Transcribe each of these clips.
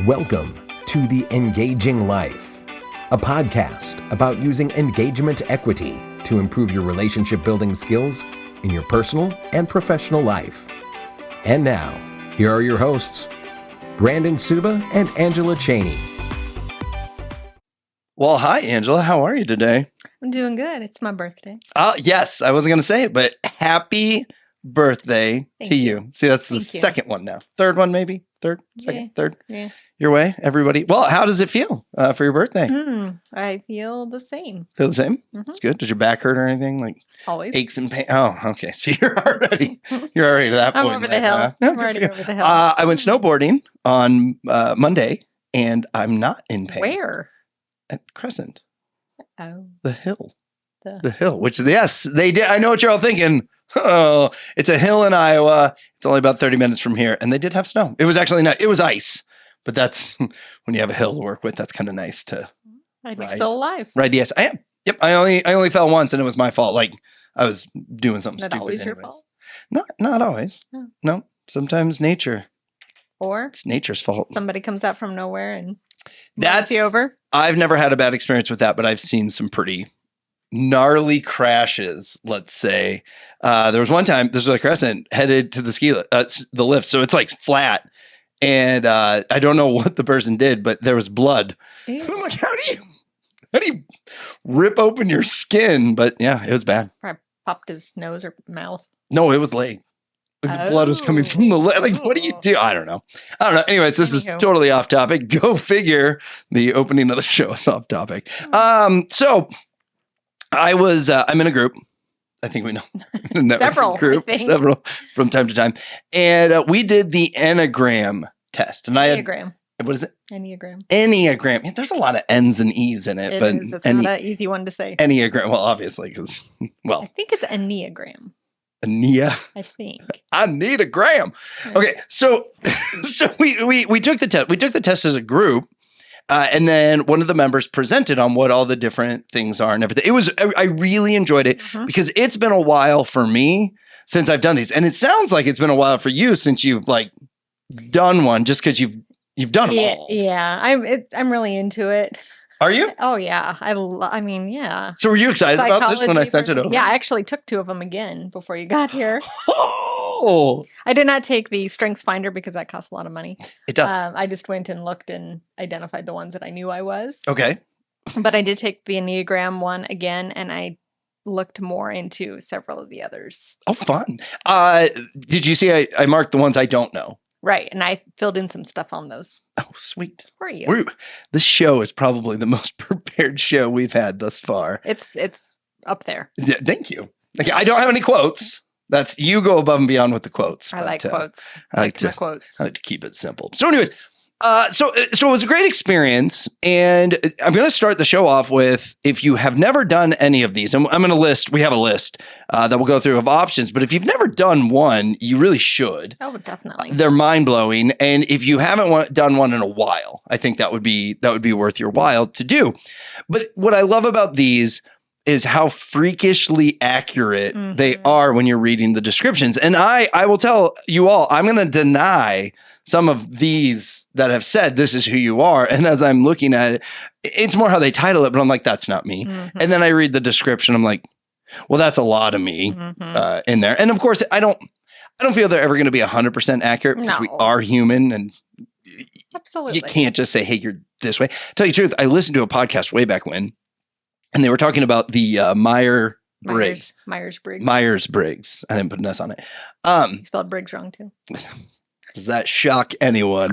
Welcome to The Engaging Life, a podcast about using engagement equity to improve your relationship building skills in your personal and professional life. And now, here are your hosts, Brandon Suba and Angela Cheney. Well, hi, Angela. How are you today? I'm doing good. It's my birthday. Yes, I wasn't going to say it, but happy birthday Thank to you. you. See, that's the Thank you. second one now. Third one, maybe? Third? Second? Yeah. Third? Yeah. Your way, everybody. Well, how does it feel for your birthday? I feel the same. Feel the same? Mhm. It's good. Does your back hurt or anything? Like Always. aches and pain? Oh, okay. So you're already to that I'm point. over in the life, hill. huh? No, I'm good already for you. over the hill. I went snowboarding on Monday, and I'm not in pain. Where? At Crescent. Oh, The hill. the The hill, which, yes, they did. I know what you're all thinking. Oh, it's a hill in Iowa. It's only about 30 minutes from here. And they did have snow. It was actually not, it was ice. But that's when you have a hill to work with, that's kind of nice to I'm Right. still alive. ride the ice. I am. Yep. I only fell once and it was my fault. Like I was doing something Is that stupid. always your anyways. fault? Not always. Oh. No. Sometimes nature. Or It's nature's fault. somebody comes out from nowhere and That's runs you over? I've never had a bad experience with that, but I've seen some pretty gnarly crashes, let's say. There was one time, this was a Crescent, headed to the lift. So it's like flat. And I don't know what the person did, but there was blood. Ew. I'm like, how do you rip open your skin? But yeah, it was bad. Probably popped his nose or mouth. No, it was leg. Like, the blood was coming from the leg. Like, what do you do? I don't know. Anyways, this is Anywho. totally off topic. Go figure. The opening of the show is off topic. So I was, I'm in a group. I think we know. A networking Several, I group, think. several from time to time. And we did the Enneagram test. And I had, Enneagram. what is it? Enneagram. Enneagram. Yeah, there's a lot of N's and E's in it. It but is. It's not an easy one to say. Enneagram, well, obviously, because, I well, think it's Enneagram. Ennea. I think. I need a gram. Okay, so we took the test. We took the test as a group, and then one of the members presented on what all the different things are and everything. I really enjoyed it Mhm. because it's been a while for me since I've done these, and it sounds like it's been a while for you since you've like done one, just because you've done them Yeah, all. yeah. I'm really into it. Are you? Oh yeah, I mean, yeah. So were you excited about this when I Psychology sent it versus- over? Yeah, I actually took 2 of them again before you got here. Oh, I did not take the Strengths Finder because that costs a lot of money. it does. I just went and looked and identified the ones that I knew I was. Okay. But I did take the Enneagram one again, and I looked more into several of the others. Oh, fun. Did you see I marked the ones I don't know? Right, and I filled in some stuff on those Oh, sweet. for you. This show is probably the most prepared show we've had thus far. It's up there. Yeah, thank you. Okay, I don't have any quotes. That's you go above and beyond with the quotes. I but, like quotes. I like my to- quotes. I like to keep it simple. So, anyways, so it was a great experience, and I'm going to start the show off with if you have never done any of these, and I'm going to list. We have a list that we'll go through of options, but if you've never done one, you really should. Oh, definitely. They're mind blowing, and if you haven't done one in a while, I think that would be worth your while to do. But what I love about these is how freakishly accurate they Mhm. are when you're reading the descriptions. And I will tell you all, I'm going to deny some of these that have said this is who you are. And as I'm looking at it, it's more how they title it, but I'm like, that's not me. Mhm. And then I read the description, I'm like, well, that's a lot of me Mhm. in there. And of course, I don't feel they're ever going to be 100% accurate because we No. are human and Absolutely. you can't just say, hey, you're this way. Tell you the truth, I listened to a podcast way back when, and they were talking about the Myers-Briggs. Myers-Briggs. Myers-Briggs. I didn't put an S on it. You spelled Briggs wrong too. Does that shock anyone?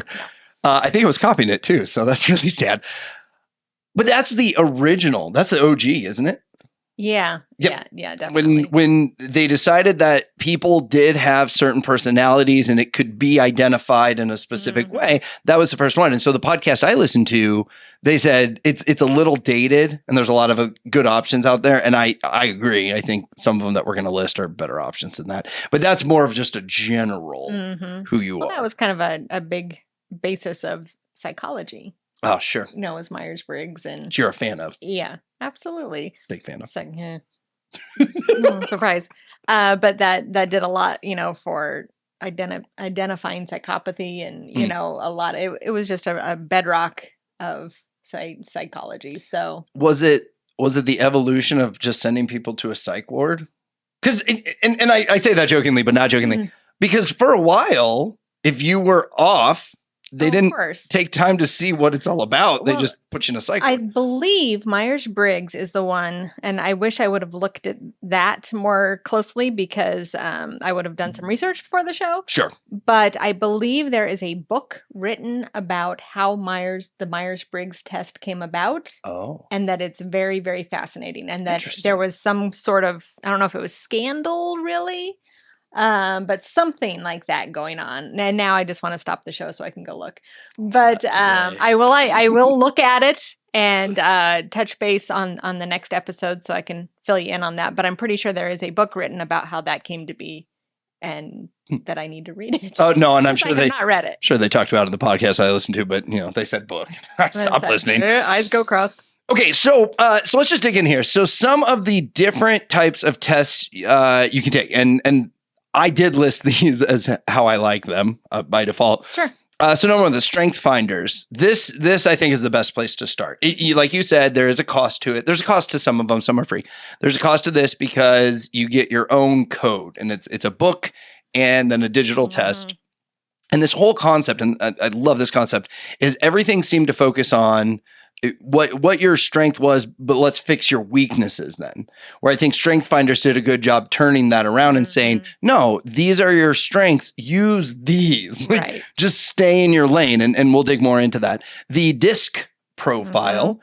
I think it was copying it too, so that's really sad. But that's the original. That's the OG, isn't it? Yeah. Yep. Yeah, definitely. When they decided that people did have certain personalities and it could be identified in a specific Mhm. way, that was the first one. And so the podcast I listened to, they said it's a little dated and there's a lot of good options out there. And I agree. I think some of them that we're going to list are better options than that. But that's more of just a general Mhm. who you Well, are. that was kind of a big basis of psychology, Oh, sure. as Myers-Briggs. And Which you're a fan of. yeah, absolutely. Big fan of. It's like, surprise. But that did a lot, for identifying psychopathy and, you know, a lot. It was just a bedrock of psychology. So was it the evolution of just sending people to a psych ward? Because, and I say that jokingly, but not jokingly, because for a while, if you were off, they didn't take time to see what it's all about. They just put you in a psych ward. I believe Myers-Briggs is the one, and I wish I would have looked at that more closely because I would have done some research for the show. Sure. But I believe there is a book written about how the Myers-Briggs test came about. Oh. And that it's very, very fascinating. And that there was some sort of, I don't know if it was scandal really, but something like that going on. And now I just want to stop the show so I can go look. But I will look at it and touch base on the next episode so I can fill you in on that. But I'm pretty sure there is a book written about how that came to be and that I need to read it. Oh no, and I'm sure I have not read it. Sure they talked about it in the podcast I listened to, but you know, they said book. I stopped listening. Eyes go crossed. Okay, so let's just dig in here. So some of the different types of tests you can take, and I did list these as how I like them by default. Sure. So number one, the strength finders. This I think is the best place to start. Like you said, there is a cost to it. There's a cost to some of them. Some are free. There's a cost to this because you get your own code, and it's a book and then a digital test. And this whole concept, and I love this concept, is everything seemed to focus on what your strength was, but let's fix your weaknesses then. Where I think Strength Finders did a good job turning that around and saying, no, these are your strengths. Use these. Like, just stay in your lane. And we'll dig more into that. The DISC profile,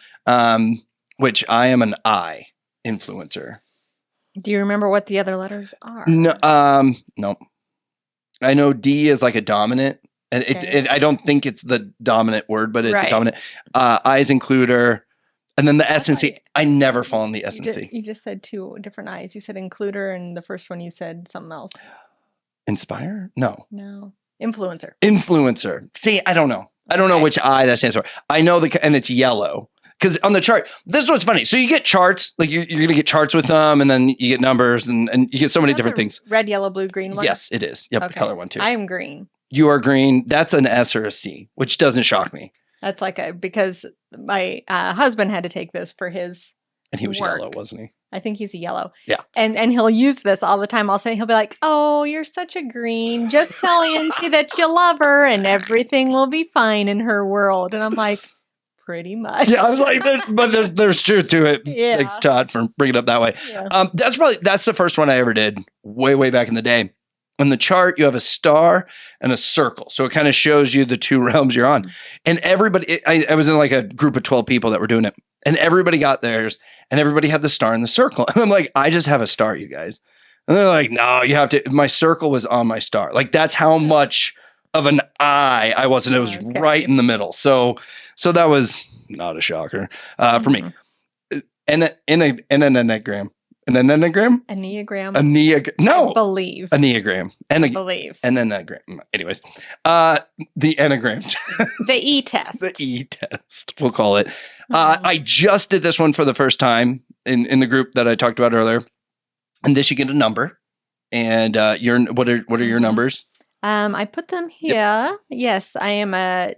which I am an I influencer. Do you remember what the other letters are? No. No. I know D is like a dominant. And I don't think it's the dominant word, but it's a dominant. I's includer. And then the S and C. I never fall in the S and C. You just said two different I's. You said includer, and the first one you said something else. Inspire? No. Influencer. Influencer. See, I don't know. I don't know which I that stands for. I know and it's yellow. Because on the chart, this is what's funny. So you get charts, like you're going to get charts with them, and then you get numbers, and you get so many different things. Red, yellow, blue, green one? Yes, it is. Yep, the color one too. I am green. You are green. That's an S or a C, which doesn't shock me. That's because my husband had to take this for his And he was work. yellow, wasn't he? I think he's a yellow. Yeah. And he'll use this all the time. He'll be like, oh, you're such a green. Just tell Angie that you love her and everything will be fine in her world. And I'm like, pretty much. Yeah, I was like, there's truth to it. Yeah. Thanks, Todd, for bringing it up that way. Yeah. That's the first one I ever did way back in the day. On the chart, you have a star and a circle. So it kind of shows you the two realms you're on. And everybody, I was in like a group of 12 people that were doing it. And everybody got theirs. And everybody had the star and the circle. And I'm like, I just have a star, you guys. And they're like, no, you have to. My circle was on my star. Like, that's how much of an I wasn't. It was right in the middle. So that was not a shocker for me. And an enneagram. An enneagram? Enneagram? No. I believe. Enneagram. I believe. And enneagram. Anyways, the enneagram test. The E test. The E test, we'll call it. I just did this one for the first time in the group that I talked about earlier. And this, you get a number. And what are your numbers? I put them here. Yep. Yes, I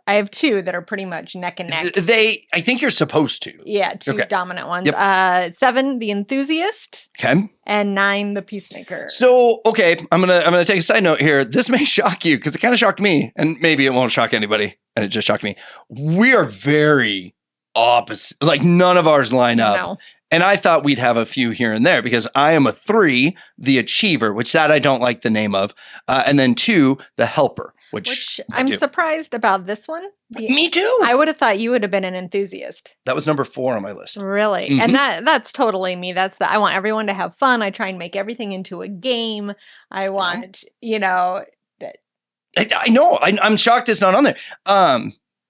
have two that are pretty much neck and neck. I think you're supposed to. Yeah, two dominant ones. Yep. 7, the enthusiast. Okay. And 9, the peacemaker. So, okay, I'm gonna take a side note here. This may shock you because it kind of shocked me, and maybe it won't shock anybody, and it just shocked me. We are very opposite. Like, none of ours line up. No. And I thought we'd have a few here and there because I am a 3, the achiever, which that I don't like the name of, and then 2, the helper. Which I'm surprised about this one. Me too. I would have thought you would have been an enthusiast. That was number 4 on my list. Really? Mm-hmm. And that's totally me. I want everyone to have fun. I try and make everything into a game. I want, I know. I'm shocked it's not on there.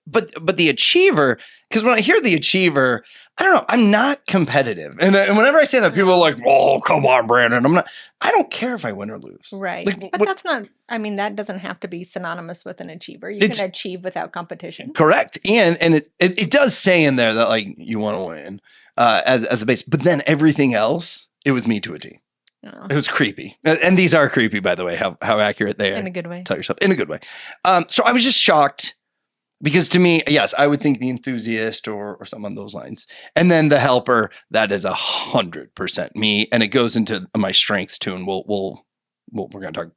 But the achiever, because when I hear the achiever, I don't know, I'm not competitive. And whenever I say that, people are like, oh, come on, Brandon. I don't care if I win or lose. Right. But that's not, that doesn't have to be synonymous with an achiever. You can achieve without competition. Correct. And it does say in there that, like, you want to win as a base. But then everything else, it was me to a T. Oh. It was creepy. And these are creepy, by the way, how accurate they are. In a good way. Tell yourself in a good way. So I was just shocked because to me, yes, I would think the enthusiast or something on those lines. And then the helper, that is 100% me. And it goes into my strengths too. And we're going to talk.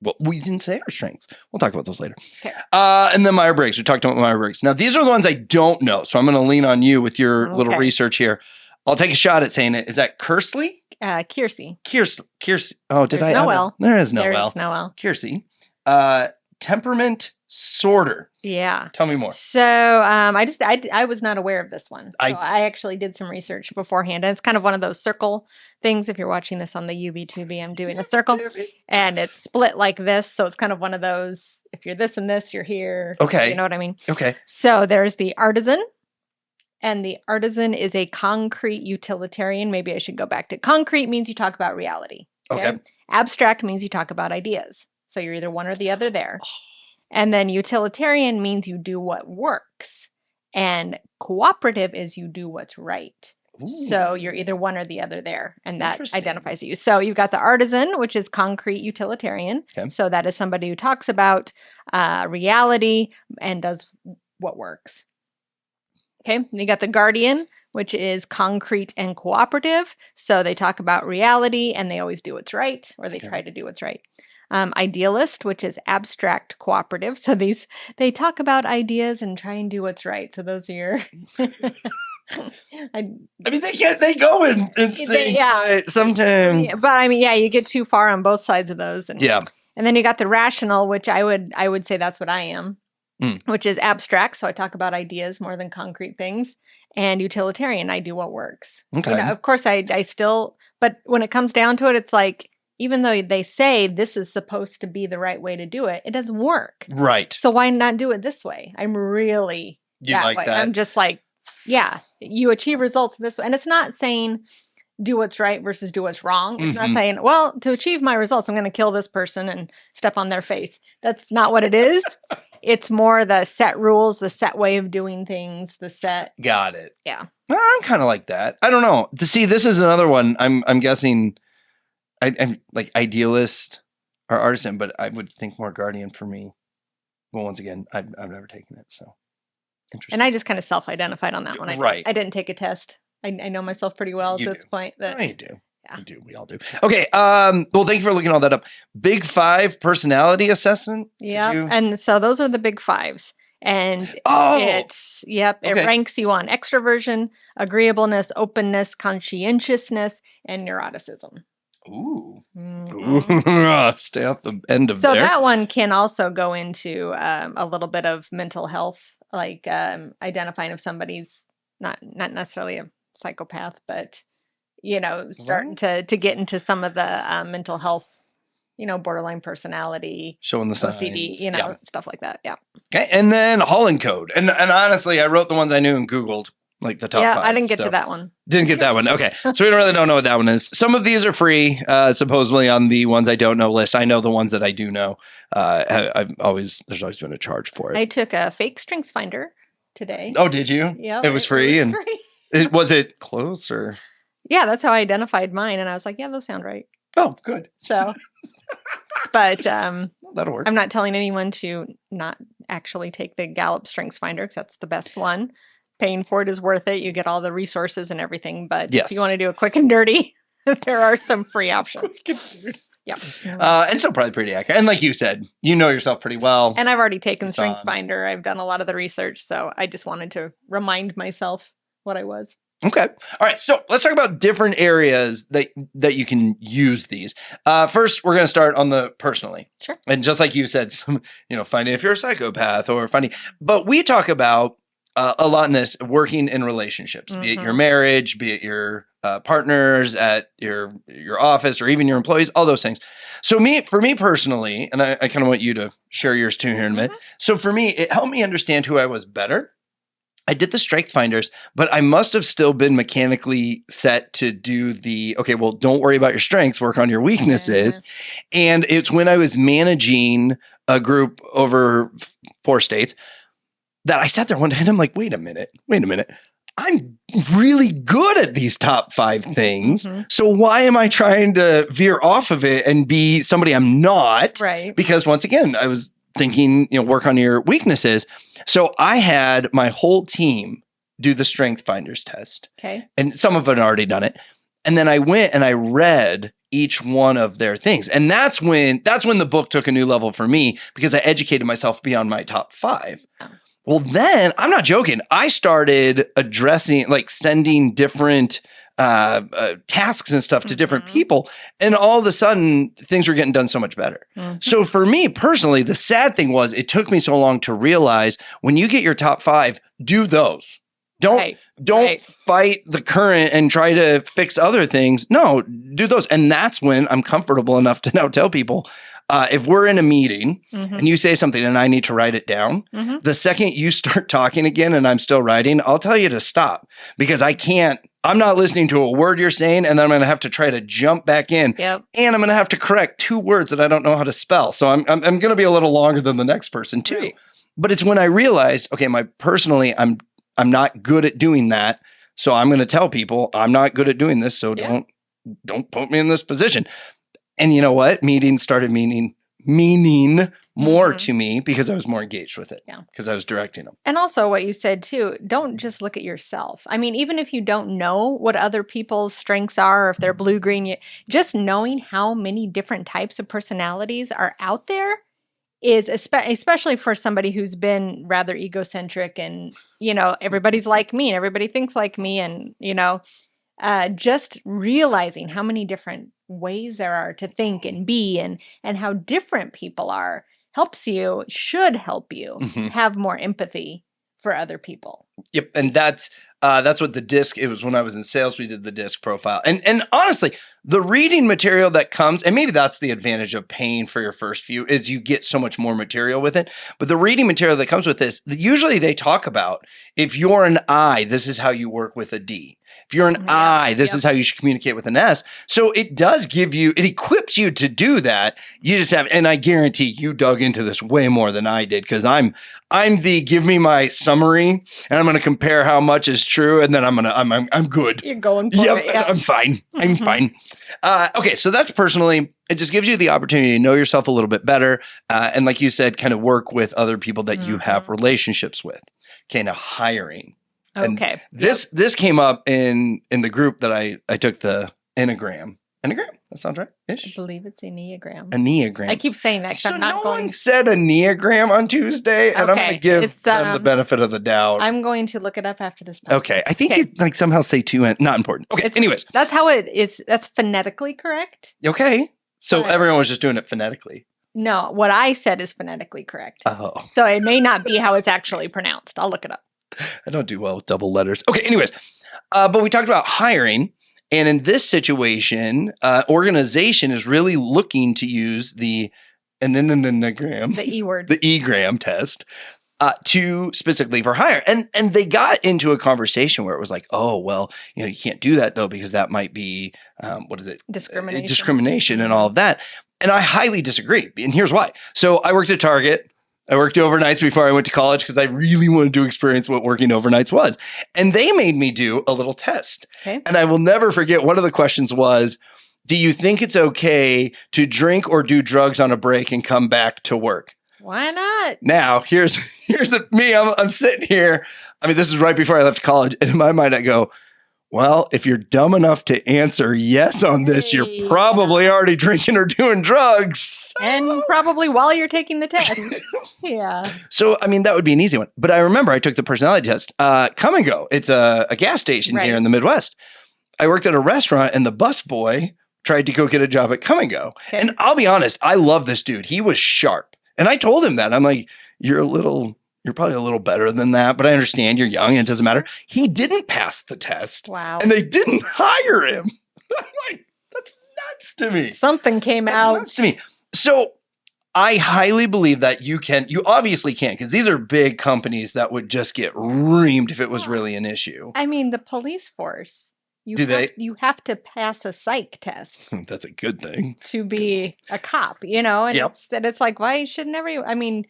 Well, we didn't say our strengths. We'll talk about those later. Okay. And then Myers-Briggs. We talked about Myers-Briggs. Now, these are the ones I don't know. So I'm going to lean on you with your little research here. I'll take a shot at saying it. Is that Kersley? Kiersey. Kiersey. Oh, did There's I? no L. There is no There L. is no L. Kiersey. Temperament sorter. Yeah. Tell me more. So I was not aware of this one. So I actually did some research beforehand. And it's kind of one of those circle things. If you're watching this on the UB2B, I'm doing a circle. And it's split like this. So it's kind of one of those, if you're this and this, you're here. Okay. You know what I mean? Okay. So there's the artisan. And the artisan is a concrete utilitarian. Maybe I should go back to concrete means you talk about reality. Okay. Abstract means you talk about ideas. So you're either one or the other there. And then utilitarian means you do what works. And cooperative is you do what's right. Ooh. So you're either one or the other there. And that identifies you. So you've got the artisan, which is concrete utilitarian. Okay. So that is somebody who talks about reality and does what works. Okay, and you got the guardian, which is concrete and cooperative. So they talk about reality and they always do what's right, or they try to do what's right. Idealist, which is abstract cooperative. So they talk about ideas and try and do what's right. So those are your. I mean, they go and say sometimes. But I mean, yeah, you get too far on both sides of those. And then you got the rational, which I would say that's what I am. Which is abstract. So I talk about ideas more than concrete things. And utilitarian, I do what works. Okay. You know, of course, I still, but when it comes down to it, it's like, even though they say this is supposed to be the right way to do it, it doesn't work. Right. So why not do it this way? I'm really that way. I'm just like, yeah, you achieve results this way. And it's not saying do what's right versus do what's wrong. It's not saying, well, to achieve my results, I'm going to kill this person and step on their face. That's not what it is. It's more the set rules, the set way of doing things, the set. Got it. Yeah. Well, I'm kind of like that. I don't know. See, this is another one. I'm guessing I'm like idealist or artisan, but I would think more guardian for me. Well, once again, I've never taken it. So interesting. And I just kind of self-identified on that one. Right. I didn't take a test. I know myself pretty well at this point. You do. Yeah. You do. We all do. Okay. Well, thank you for looking all that up. Big 5 personality assessment. Yeah. And so those are the big 5s. And it ranks you on extroversion, agreeableness, openness, conscientiousness, and neuroticism. Ooh. Mm-hmm. Stay off the end of there. So that one can also go into a little bit of mental health, like identifying if somebody's not necessarily a psychopath, but starting to get into some of the mental health, borderline personality, showing the signs, OCD, stuff like that. Yeah. Okay, and then Holland Code, and honestly, I wrote the ones I knew and Googled like the top 5. I didn't get to that one. Didn't get that one. Okay, so we really don't know what that one is. Some of these are free, supposedly on the ones I don't know list. I know the ones that I do know. There's always been a charge for it. I took a fake strengths finder today. Oh, did you? Yeah, it was free. Was it close or? Yeah, that's how I identified mine, and I was like, yeah, those sound right. Oh, good. So, but that'll work. I'm not telling anyone to not actually take the Gallup Strengths Finder because that's the best one. Paying for it is worth it. You get all the resources and everything. But if you want to do a quick and dirty, there are some free options. Yeah. And so probably pretty accurate. And like you said, you know yourself pretty well. And I've already taken Strengths Finder. I've done a lot of the research. So I just wanted to remind myself what I was. Okay. All right. So let's talk about different areas that you can use these. First, we're going to start on the personally. Sure. And just like you said, finding if you're a psychopath or but we talk about a lot in this working in relationships, be it your marriage, be it your partners at your office or even your employees, all those things. So for me personally, and I kind of want you to share yours too here in a minute. So for me, it helped me understand who I was better. I did the strength finders, but I must have still been mechanically set to do don't worry about your strengths, work on your weaknesses. And it's when I was managing a group over 4 states that I sat there one day and I'm like, wait a minute. I'm really good at these top 5 things. Mm-hmm. So why am I trying to veer off of it and be somebody I'm not? Right. Because once again, I was thinking, work on your weaknesses. So I had my whole team do the Strength Finders test. Okay. And some of them had already done it. And then I went and I read each one of their things. And that's when the book took a new level for me, because I educated myself beyond my top 5. Oh. Well, then I'm not joking. I started addressing, like sending different tasks and stuff to different people. And all of a sudden things were getting done so much better. Mm-hmm. So for me personally, the sad thing was it took me so long to realize when you get your top 5, do those. Don't fight the current and try to fix other things. No, do those. And that's when I'm comfortable enough to now tell people, if we're in a meeting and you say something and I need to write it down, the second you start talking again and I'm still writing, I'll tell you to stop, because I'm not listening to a word you're saying, and then I'm going to have to try to jump back in. Yep. And I'm going to have to correct 2 words that I don't know how to spell. So I'm going to be a little longer than the next person too. Right. But it's when I realized, okay, I'm not good at doing that. So I'm going to tell people I'm not good at doing this. So don't put me in this position. And you know what? Meetings started meaning more to me because I was more engaged with it. Yeah. Because I was directing them. And also what you said too, don't just look at yourself. I mean, even if you don't know what other people's strengths are, or if they're blue, green, just knowing how many different types of personalities are out there is especially for somebody who's been rather egocentric and, everybody's like me and everybody thinks like me, and, just realizing how many different ways there are to think and be, and how different people are should help you have more empathy for other people. Yep. And that's what the DISC, it was when I was in sales, we did the DISC profile. And honestly, the reading material that comes, and maybe that's the advantage of paying for your first few, is you get so much more material with it. But the reading material that comes with this, usually they talk about, if you're an I, this is how you work with a D. If you're an I, this is how you should communicate with an S. So it does it equips you to do that. You just have, and I guarantee you dug into this way more than I did, because I'm give me my summary and I'm going to compare how much is true. And then I'm good. You're going for it. Yeah. I'm fine. I'm fine. Okay. So that's personally, it just gives you the opportunity to know yourself a little bit better. And like you said, kind of work with other people that you have relationships with. Okay. Now hiring. Okay. And this came up in the group that I took the Enneagram. Enneagram? That sounds right? Ish? I believe it's Enneagram. Enneagram. I keep saying that because I'm not going. One said Enneagram on Tuesday, and I'm going to give them the benefit of the doubt. I'm going to look it up after this podcast. Okay. I think you somehow say 2 not important. Okay. Anyways. That's how it is. That's phonetically correct. Okay. So everyone was just doing it phonetically. No, what I said is phonetically correct. Oh. So it may not be how it's actually pronounced. I'll look it up. I don't do well with double letters. Okay, anyways. But we talked about hiring. And in this situation, organization is really looking to use the Enneagram. The E word. The E-gram test to specifically for hire. And they got into a conversation where it was like, oh, well, you can't do that though, because that might be, what is it? Discrimination. Discrimination and all of that. And I highly disagree. And here's why. So I worked at Target. I worked overnights before I went to college because I really wanted to experience what working overnights was. And they made me do a little test. Okay. And I will never forget, one of the questions was, do you think it's okay to drink or do drugs on a break and come back to work? Why not? Now, here's me. I'm sitting here. I mean, this is right before I left college. And in my mind, I go, well, if you're dumb enough to answer yes on this, you're probably already drinking or doing drugs. And probably while you're taking the test. Yeah. So, I mean, that would be an easy one. But I remember I took the personality test. Come and Go. It's a gas station here in the Midwest. I worked at a restaurant and the busboy tried to go get a job at Come and Go. Okay. And I'll be honest, I love this dude. He was sharp. And I told him that. I'm like, you're probably a little better than that, but I understand you're young and it doesn't matter. He didn't pass the test. Wow. And they didn't hire him. I'm like, that's nuts to me. Something came out. Nuts to me. So I highly believe that you obviously can, because these are big companies that would just get reamed if it was really an issue. I mean, the police force. You have to pass a psych test. That's a good thing. To be a cop, and it's like, why shouldn't I mean,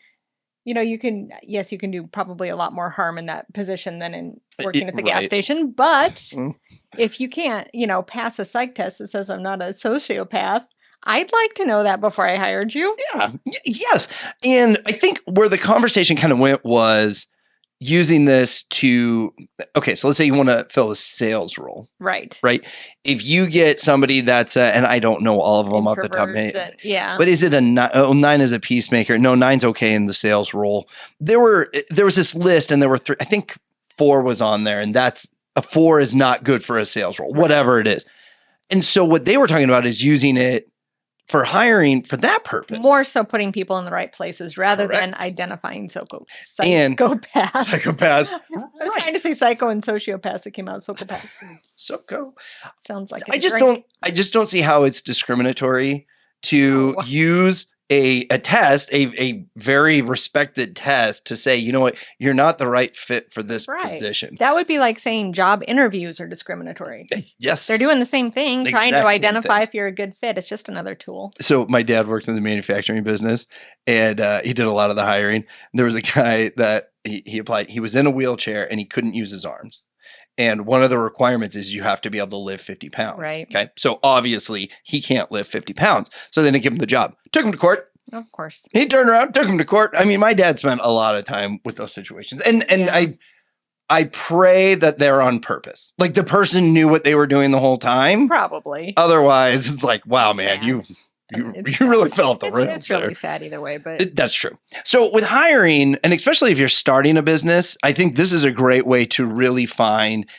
you can do probably a lot more harm in that position than in working at the gas Right. station. But Mm. if you can't, pass a psych test that says I'm not a sociopath, I'd like to know that before I hired you. Yeah. Yes. And I think where the conversation kind of went was using this to, okay, so let's say you want to fill a sales role, Right. right? If you get somebody that's, and I don't know all of them off the top of my head, Yeah. but is it a 9? Oh, 9 is a peacemaker. No, 9's okay in the sales role. There was this list and there were 3, I think 4 was on there, and that's a 4 is not good for a sales role, whatever it is. And so what they were talking about is using it for hiring for that purpose. More so putting people in the right places rather Correct. than identifying psychopaths. Psychopath. I was trying to say psycho and sociopaths. It came out psychopaths. Psycho. Sounds like I just don't see how it's discriminatory to use a test, a very respected test, to say, you know what, you're not the right fit for this position. That would be like saying job interviews are discriminatory. Yes. They're doing the same thing, trying to Exact same identify thing. if you're a good fit. It's just another tool. So my dad worked in the manufacturing business, and he did a lot of the hiring. There was a guy that he applied. He was in a wheelchair and he couldn't use his arms. And one of the requirements is you have to be able to lift 50 pounds. Right. Okay. So obviously he can't lift 50 pounds. So they didn't give him the job. Took him to court. Of course. He turned around, took him to court. I mean, my dad spent a lot of time with those situations. And I pray that they're on purpose. Like the person knew what they were doing the whole time. Probably. Otherwise, it's like, wow, man, you really fell off the rails. It's really sad either way, but that's true. So with hiring, and especially if you're starting a business, I think this is a great way to really find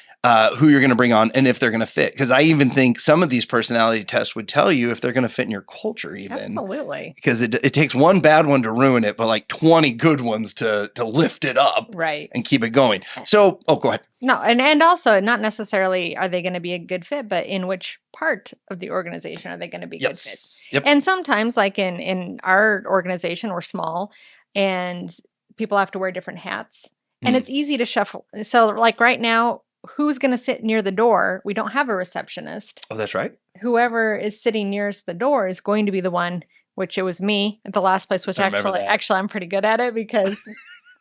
who you're going to bring on and if they're going to fit. Because I even think some of these personality tests would tell you if they're going to fit in your culture even. Absolutely. Because it takes one bad one to ruin it, but like 20 good ones to lift it up. Right. And keep it going. So, go ahead. No, and also not necessarily are they going to be a good fit, but in which part of the organization are they going to be good fits? Yep. And sometimes, like in our organization, we're small and people have to wear different hats. And it's easy to shuffle. So like right now, who's going to sit near the door? We don't have a receptionist. Oh, that's right. Whoever is sitting nearest the door is going to be the one, which it was me at the last place, which actually I'm pretty good at it because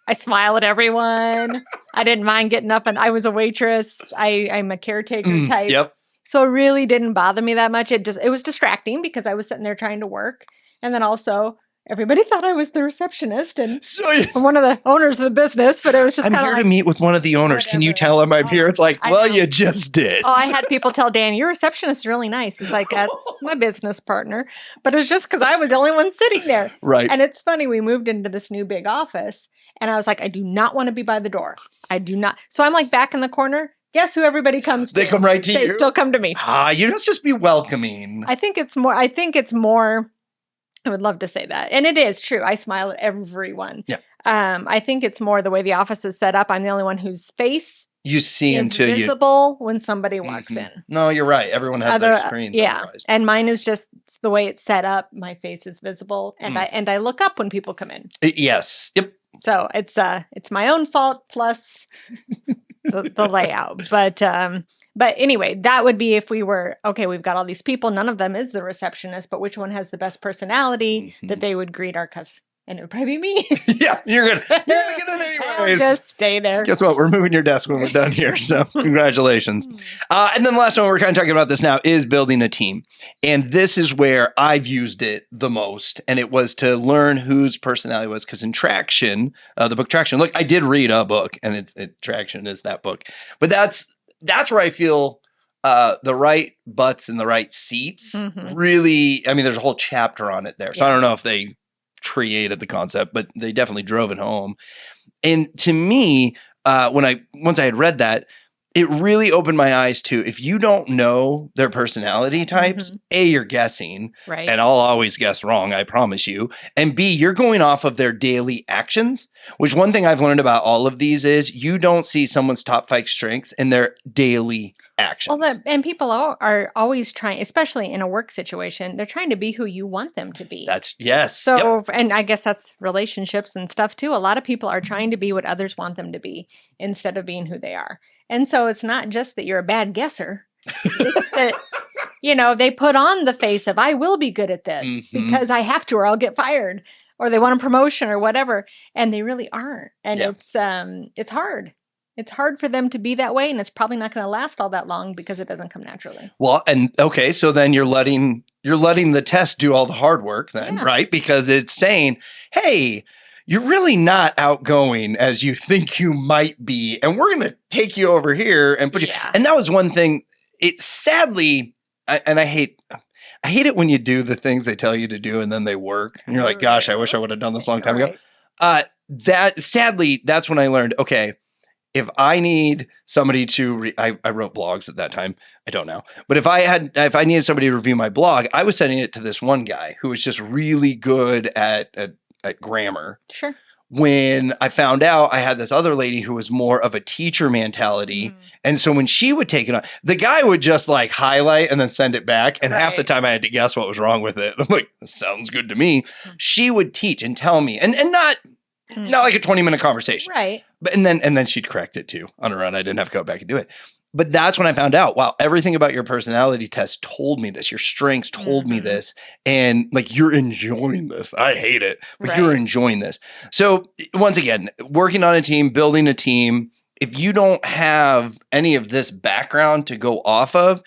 I smile at everyone. I didn't mind getting up, and I was a waitress. I'm a caretaker type. Yep. So it really didn't bother me that much. It was distracting because I was sitting there trying to work. And then also everybody thought I was the receptionist and one of the owners of the business, but it was just kind of I'm here to meet with one of the owners. Can you tell him I'm here? It's like, well, you just did. Oh, I had people tell Dan, your receptionist is really nice. He's like, that's my business partner. But it was just because I was the only one sitting there. Right. And it's funny, we moved into this new big office and I was like, I do not want to be by the door. I do not. So I'm like back in the corner. Guess who everybody comes to? They come right to you. They still come to me. You must just be welcoming. I think it's more. I would love to say that. And it is true. I smile at everyone. Yeah. I think it's more the way the office is set up. I'm the only one whose face you see is until visible when somebody walks in. No, you're right. Everyone has their screens. Yeah. Otherwise. And mine is just the way it's set up. My face is visible and I look up when people come in. Yes. Yep. So it's my own fault plus the layout. But anyway, that would be if we were, okay, we've got all these people. None of them is the receptionist, but which one has the best personality that they would greet our customers? And it would probably be me. Yeah, you're gonna get it anyways. Just stay there. Guess what? We're moving your desk when we're done here. So congratulations. And then the last one, we're kind of talking about this now, is building a team. And this is where I've used it the most. And it was to learn whose personality was. Because in Traction, the book Traction, look, I did read a book and Traction is that book. But that's where I feel the right butts in the right seats really, I mean, there's a whole chapter on it there. So I don't know if they created the concept, but they definitely drove it home. And to me, once I had read that, it really opened my eyes to, if you don't know their personality types, A, you're guessing, right? And I'll always guess wrong, I promise you. And B, you're going off of their daily actions, which one thing I've learned about all of these is you don't see someone's top 5 strengths in their daily actions. Well, and people are always trying, especially in a work situation, they're trying to be who you want them to be. Yes. So, and I guess that's relationships and stuff too. A lot of people are trying to be what others want them to be instead of being who they are. And so it's not just that you're a bad guesser. It's that, they put on the face of, I will be good at this because I have to or I'll get fired. or they want a promotion or whatever, and they really aren't. And Yeah. it's hard. It's hard for them to be that way, and it's probably not going to last all that long because it doesn't come naturally. Well, and okay, so then you're letting the test do all the hard work then, Yeah. right? Because it's saying, hey, you're really not outgoing as you think you might be, and we're going to take you over here and put you. Yeah. And that was one thing. It sadly, and I hate it when you do the things they tell you to do and then they work, and you're like, gosh, I wish I would have done this a long time ago. That sadly, that's when I learned, okay, if I need somebody to, I wrote blogs at that time. I don't know. But if I needed somebody to review my blog, I was sending it to this one guy who was just really good at grammar. Sure. When I found out I had this other lady who was more of a teacher mentality. And so when she would take it on, the guy would just like highlight and then send it back. And half the time I had to guess what was wrong with it. I'm like, this sounds good to me. She would teach and tell me and not like a 20-minute conversation. Right. But and then she'd correct it too on her own. I didn't have to go back and do it. But that's when I found out, wow, everything about your personality test told me this. Your strengths told me this. And like, you're enjoying this. I hate it, but you're enjoying this. So once again, working on a team, building a team, if you don't have any of this background to go off of,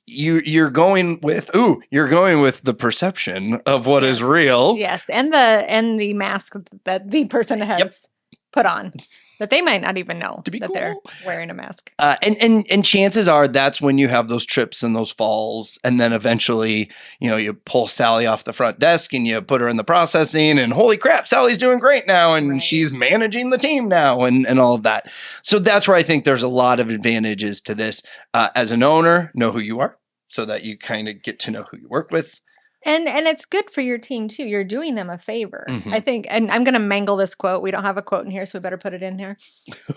you're going with the perception of what is real. Yes. And the mask that the person has put on. That they might not even know that they're wearing a mask. And chances are that's when you have those trips and those falls. And then eventually, you pull Sally off the front desk and you put her in the processing and holy crap, Sally's doing great now. And she's managing the team now and all of that. So that's where I think there's a lot of advantages to this. As an owner, know who you are so that you kind of get to know who you work with. And it's good for your team too. You're doing them a favor. I think, and I'm going to mangle this quote. We don't have a quote in here, so we better put it in here.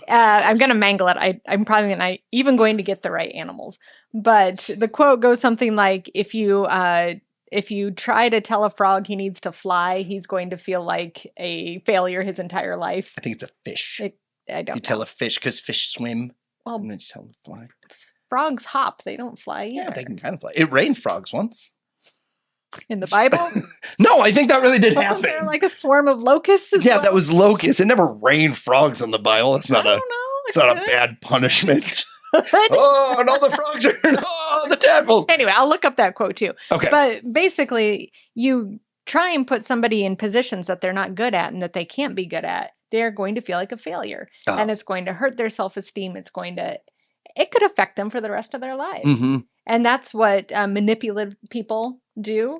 I'm going to mangle it. I'm probably not even going to get the right animals. But the quote goes something like, if you try to tell a frog he needs to fly, he's going to feel like a failure his entire life. I think it's a fish. I don't know. Tell a fish because fish swim. Well, and then you tell them to fly. Frogs hop. They don't fly either. Yeah, they can kind of fly. It rained frogs once. In the Bible? No, I think that really did happen. Wasn't there like a swarm of locusts? Yeah, that was locusts. It never rained frogs in the Bible. It's not I don't know. It's not a bad punishment. Oh, and all the frogs are the tadpoles. Anyway, I'll look up that quote too. Okay. But basically, you try and put somebody in positions that they're not good at and that they can't be good at. They're going to feel like a failure, and it's going to hurt their self-esteem. It could affect them for the rest of their lives. And that's what manipulative people do.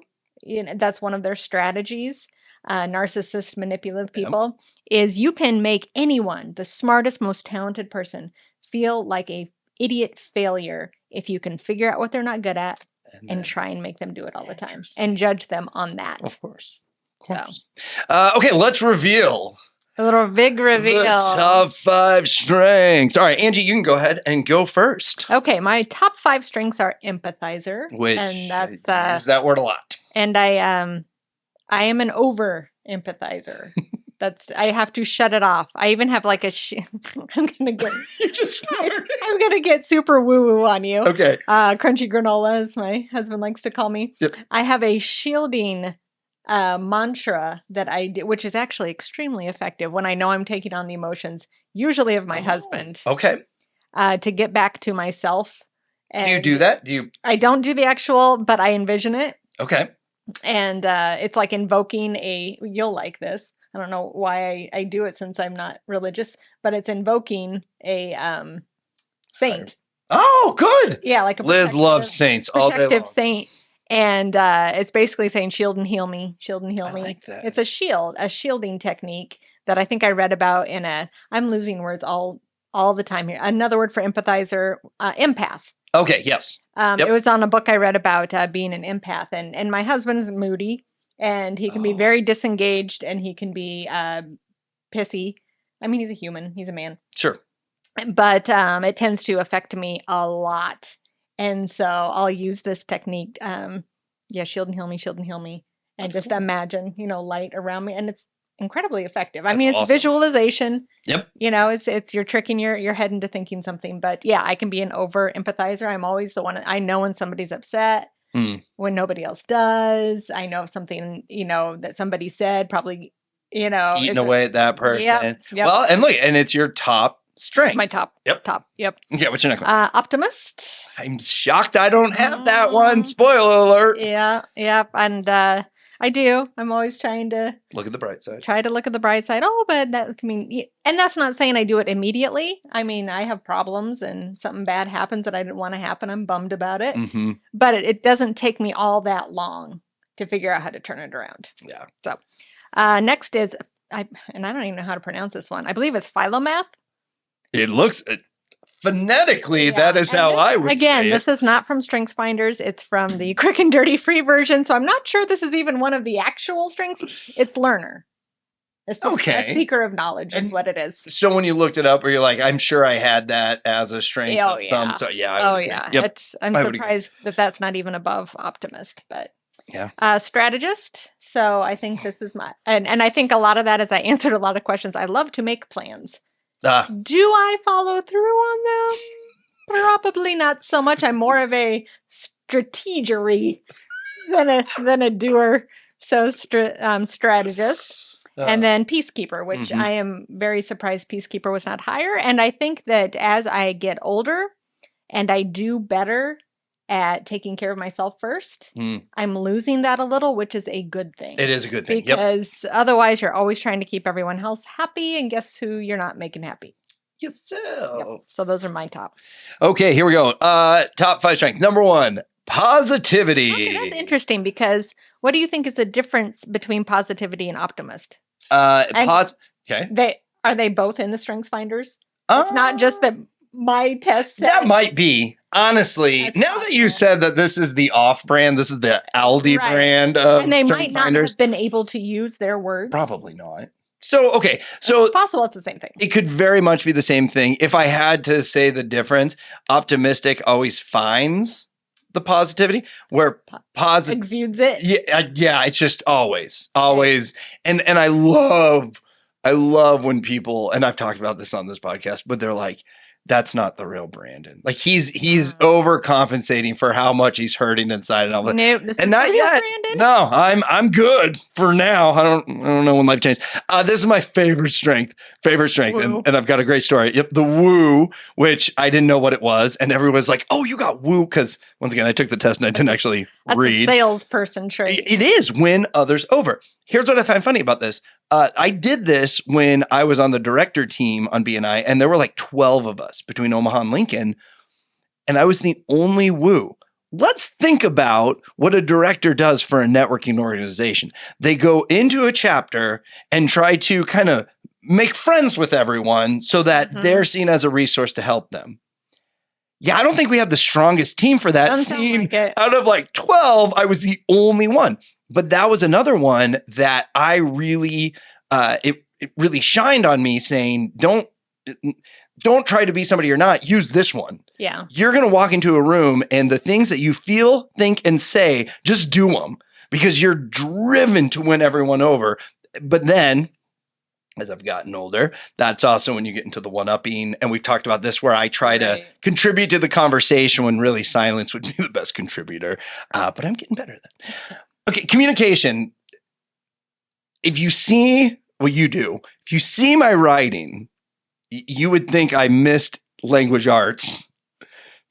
That's one of their strategies. Narcissist manipulative people is you can make anyone, the smartest, most talented person, feel like a idiot failure if you can figure out what they're not good at and try and make them do it all the time and judge them on that. Of course. Okay, let's reveal. A little big reveal. The top 5 strengths. All right, Angie, you can go ahead and go first. Okay, my top 5 strengths are empathizer, and that's I use that word a lot. And I am an over empathizer. I have to shut it off. I even have like I'm gonna get. You just snorted. I'm gonna get super woo woo on you. Okay. Crunchy granola, as my husband likes to call me. Yep. I have a shielding mantra that I do, which is actually extremely effective when I know I'm taking on the emotions, usually of my husband. Okay. To get back to myself. And do you do that? I don't do the actual, but I envision it. Okay. And it's like invoking you'll like this. I don't know why I do it since I'm not religious, but it's invoking a saint. Oh, good. Yeah, like Liz loves saints all day long. Protective saint. And it's basically saying shield and heal me, shield and heal me. I like that. It's a shielding technique that I think I read about I'm losing words all the time here. Another word for empathizer, empath. Okay, yes. It was on a book I read about being an empath. And my husband's moody, and he can be very disengaged, and he can be pissy. I mean, he's a human. He's a man. Sure. But it tends to affect me a lot. And so I'll use this technique. Shield and heal me. And That's just cool. imagine, light around me. And it's incredibly effective. That's it's awesome. Visualization. Yep. It's you're tricking your head into thinking something. But yeah, I can be an over empathizer. I'm always the one. I know when somebody's upset. when nobody else does. I know something, that somebody said probably, eating away at that person. Yep. Well, and look, and it's your top strength. My top. Yep. Top. Yep. Okay, what's your next one? Optimist. I'm shocked I don't have that one. Spoiler alert. Yeah. Yep. And I do. I'm always trying to look at the bright side. Try to look at the bright side. Oh, but and that's not saying I do it immediately. I mean, I have problems and something bad happens that I didn't want to happen. I'm bummed about it. Mm-hmm. But it doesn't take me all that long to figure out how to turn it around. Yeah. So next is, and I don't even know how to pronounce this one. I believe it's Philomath. It looks phonetically, that is how I would say it. Again, this is not from StrengthsFinders. It's from the Quick and Dirty free version. So I'm not sure this is even one of the actual strengths. It's learner. A seeker of knowledge is what it is. So when you looked it up, or you're like, I'm sure I had that as a strength of some. So yeah. Yep. I'm surprised that that's not even above optimist, but yeah. Strategist. So I think this is and I think a lot of that is I answered a lot of questions. I love to make plans. Do I follow through on them? Probably not so much. I'm more of a strategery than a doer. So strategist. And then Peacekeeper, which I am very surprised Peacekeeper was not higher. And I think that as I get older and I do better at taking care of myself first, I'm losing that a little, which is a good thing. It is a good thing. Because otherwise you're always trying to keep everyone else happy, and guess who you're not making happy? Yourself. So those are my top. Okay, here we go. Top 5 strength. Number 1, positivity. Okay, that's interesting, because what do you think is the difference between positivity and optimist? Okay. Are they both in the StrengthsFinders? It's not just that my test said. That might be. Honestly, now that you said that this is the off-brand, this is the Aldi brand of and they might not StrengthsFinders. have been able to use their words. Probably not. So, okay. So it's possible it's the same thing. It could very much be the same thing. If I had to say the difference, optimistic always finds the positivity, where positive exudes it. Yeah, it's just always. And I love when people, and I've talked about this on this podcast, but they're like, that's not the real Brandon. Like he's overcompensating for how much he's hurting inside and all that. Nope, this and is not the real yet. Brandon. No, I'm good for now. I don't know when life changed. This is my favorite strength, and I've got a great story. Yep, the woo, which I didn't know what it was, and everyone's like, "Oh, you got woo," because once again, I took the test and I didn't actually read. That's a salesperson trait. It is win others over. Here's what I find funny about this. I did this when I was on the director team on BNI, and there were like 12 of us between Omaha and Lincoln, and I was the only woo. Let's think about what a director does for a networking organization. They go into a chapter and try to kind of make friends with everyone so that they're seen as a resource to help them. Yeah, I don't think we had the strongest team for that scene. Out of like 12, I was the only one. But that was another one that I really, it really shined on me, saying, don't try to be somebody you're not. Use this one. Yeah. You're going to walk into a room and the things that you feel, think, and say, just do them because you're driven to win everyone over. But then, as I've gotten older, that's also when you get into the one-upping. And we've talked about this where I try to contribute to the conversation when really silence would be the best contributor. But I'm getting better at that. Okay, communication. If you see what you do, if you see my writing, you would think I missed language arts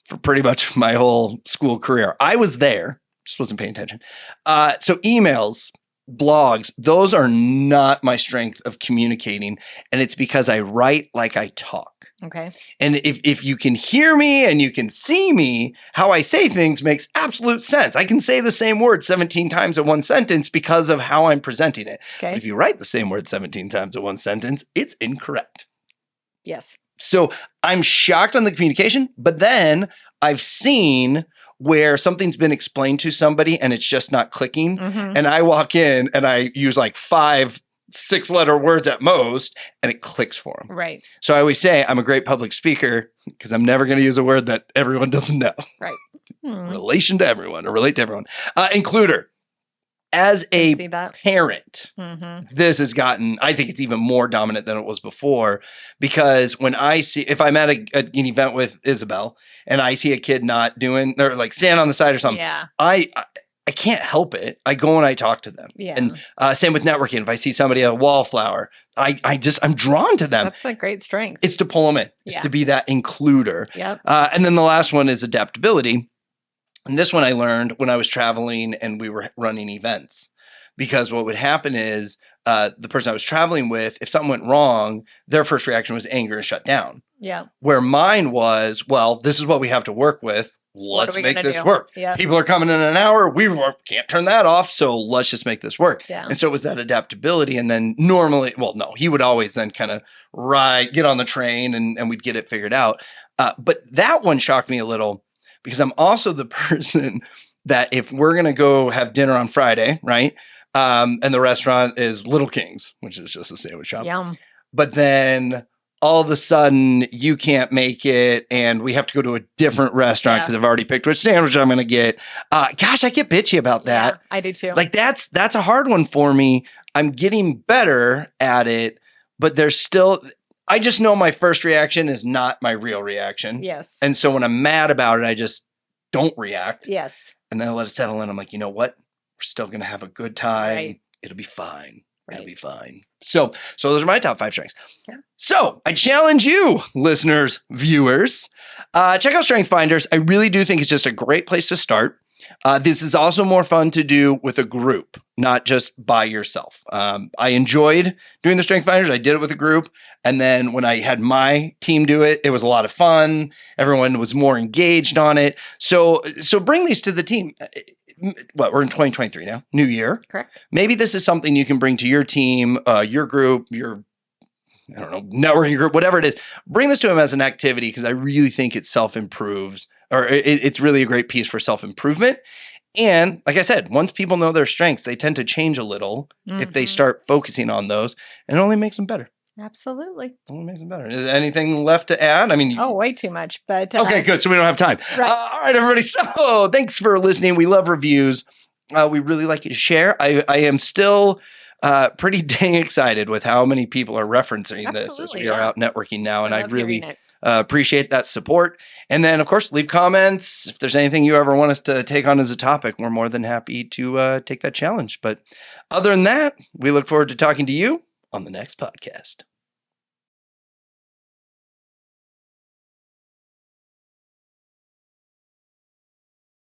for pretty much my whole school career. I was there, just wasn't paying attention. So emails, blogs, those are not my strength of communicating. And it's because I write like I talk. Okay. And if you can hear me and you can see me, how I say things makes absolute sense. I can say the same word 17 times in one sentence because of how I'm presenting it. Okay. But if you write the same word 17 times in one sentence, it's incorrect. Yes. So I'm shocked on the communication, but then I've seen where something's been explained to somebody and it's just not clicking. And I walk in and I use like 5 6-letter words at most, and it clicks for them. Right. So I always say I'm a great public speaker because I'm never going to use a word that everyone doesn't know. Right. Relation to everyone or relate to everyone. Includer. as a see that. parent, this has gotten, I think it's even more dominant than it was before, because when I see, if I'm at an event with Isabel and I see a kid not doing, or like stand on the side or something, I can't help it. I go and I talk to them. Yeah. And same with networking. If I see somebody a wallflower, I'm drawn to them. That's a great strength. It's to pull them in. It's to be that includer. Yep. And then the last one is adaptability. And this one I learned when I was traveling and we were running events. Because what would happen is the person I was traveling with, if something went wrong, their first reaction was anger and shut down. Yeah. Where mine was, well, this is what we have to work with. Let's make this work. Yeah. People are coming in an hour. We can't turn that off. So let's just make this work. Yeah. And so it was that adaptability. And then normally, well, no, he would always then kind of get on the train and we'd get it figured out. But that one shocked me a little because I'm also the person that if we're going to go have dinner on Friday, right? And the restaurant is Little Kings, which is just a sandwich shop. Yum. But then all of a sudden you can't make it and we have to go to a different restaurant because I've already picked which sandwich I'm going to get. Gosh, I get bitchy about that. Yeah, I do too. Like that's a hard one for me. I'm getting better at it, but there's still, I just know my first reaction is not my real reaction. Yes. And so when I'm mad about it, I just don't react. Yes. And then I let it settle in. I'm like, you know what? We're still going to have a good time. Right. It'll be fine. Right. It'll be fine. So those are my top 5 strengths. Yeah. So I challenge you, listeners, viewers, check out Strength Finders. I really do think it's just a great place to start. This is also more fun to do with a group, not just by yourself. I enjoyed doing the Strength Finders. I did it with a group. And then when I had my team do it, it was a lot of fun. Everyone was more engaged on it. So bring these to the team. We're in 2023 now, new year. Correct. Maybe this is something you can bring to your team, your group, your, I don't know, networking group, whatever it is. Bring this to them as an activity because I really think it self-improves, or it's really a great piece for self-improvement. And like I said, once people know their strengths, they tend to change a little if they start focusing on those, and it only makes them better. Absolutely. Only makes them better. Is there anything left to add? I mean, way too much, but okay, good. So we don't have time. Right. All right, everybody. So thanks for listening. We love reviews. We really like you to share. I am still pretty dang excited with how many people are referencing this as we are out networking now, and I really appreciate that support. And then, of course, leave comments. If there's anything you ever want us to take on as a topic, we're more than happy to take that challenge. But other than that, we look forward to talking to you on the next podcast.